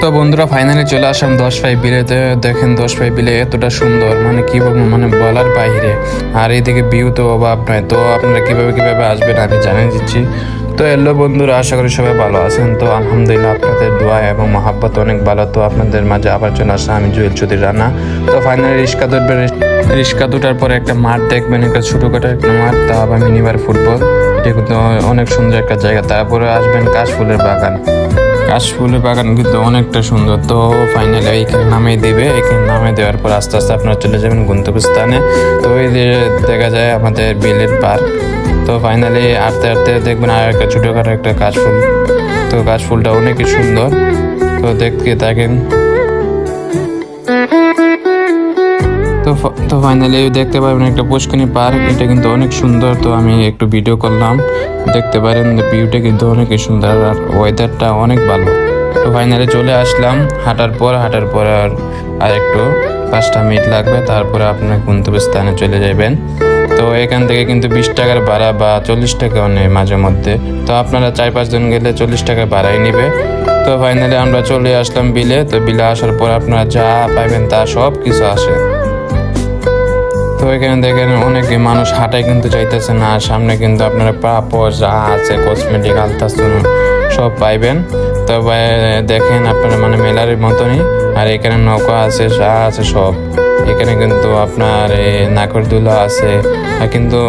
তো বন্ধুরা ফাইনালি চলে আসলাম 10 বিলেতে। দেখেন 10 বিলে এতটা সুন্দর, মানে কি বলবো, মানে বলার বাইরে। আর এইদিকে ভিউ তো অভাব নয়। তো আপনারা কিভাবে আসবেন আমি জানিয়ে দিচ্ছি। তো এলো বন্ধুরা, আশা করি সবাই ভালো আছেন। তো আলহামদুলিল্লাহ আপনাদের দোয়া এবং মহাব্বত অনেক ভালো। তো আপনাদের মাঝে আবার চলে আসলাম আমি জুয়েল চৌধুরী রানা। তো ফাইনালি রিক্সা দুটার পরে একটা মাঠ দেখবেন, একটা ছোটখাটো একটা মাঠ, তা আবার মিনিবার ফুটবল। এটা কিন্তু অনেক সুন্দর একটা জায়গা। তারপরে আসবেন কাশফুলের বাগান। কাশফুলের বাগান কিন্তু অনেকটা সুন্দর। তো ফাইনালি এখানে নামিয়ে দিবে। এখানে নামিয়ে দেওয়ার পর আস্তে আস্তে আপনারা চলে যাবেন গন্তব্যস্থানে। তো এই যে দেখা যায় আমাদের বিলের পার্ক। তো ফাইনালি আস্তে দেখবেন আর একটা ছোটোখাটো একটা কাশফুল। তো কাশফুলটা অনেকই সুন্দর। তো দেখতে থাকেন। তো ফাইনালি দেখতে পাবেন একটা পুষ্করণী পার্ক। এটা কিন্তু অনেক সুন্দর। তো আমি একটু ভিডিও করলাম, দেখতে পারেন ভিউটা কিন্তু অনেকই সুন্দর আর ওয়েদারটা অনেক ভালো। তো ফাইনালি চলে আসলাম। হাঁটার পর আর একটু 5 মিনিট লাগবে, তারপরে আপনার গন্তব্যস্থানে চলে যাবেন। তো এখান থেকে কিন্তু 20 টাকার ভাড়া বা 40 টাকাও নেয় মাঝে মধ্যে। তো আপনারা 4-5 জন গেলে 40 টাকা ভাড়াই নেবে। তো ফাইনালি আমরা চলে আসলাম বিলে। তো বিলে আসার পর আপনারা যা পাইবেন তা সব কিছু আসে। তো এখানে দেখেন অনেকে মানুষ হাঁটায় কিন্তু চাইতেছে না। সামনে কিন্তু আপনারা পাপড় যা আছে, কসমেটিক, আলতাসুন সব পাইবেন। তো দেখেন আপনারা মানে মেলার মতনই। আর এখানে নৌকা আছে, যা আছে সব। এখানে কিন্তু আপনার নাকরদোলা আছে। আর কিন্তু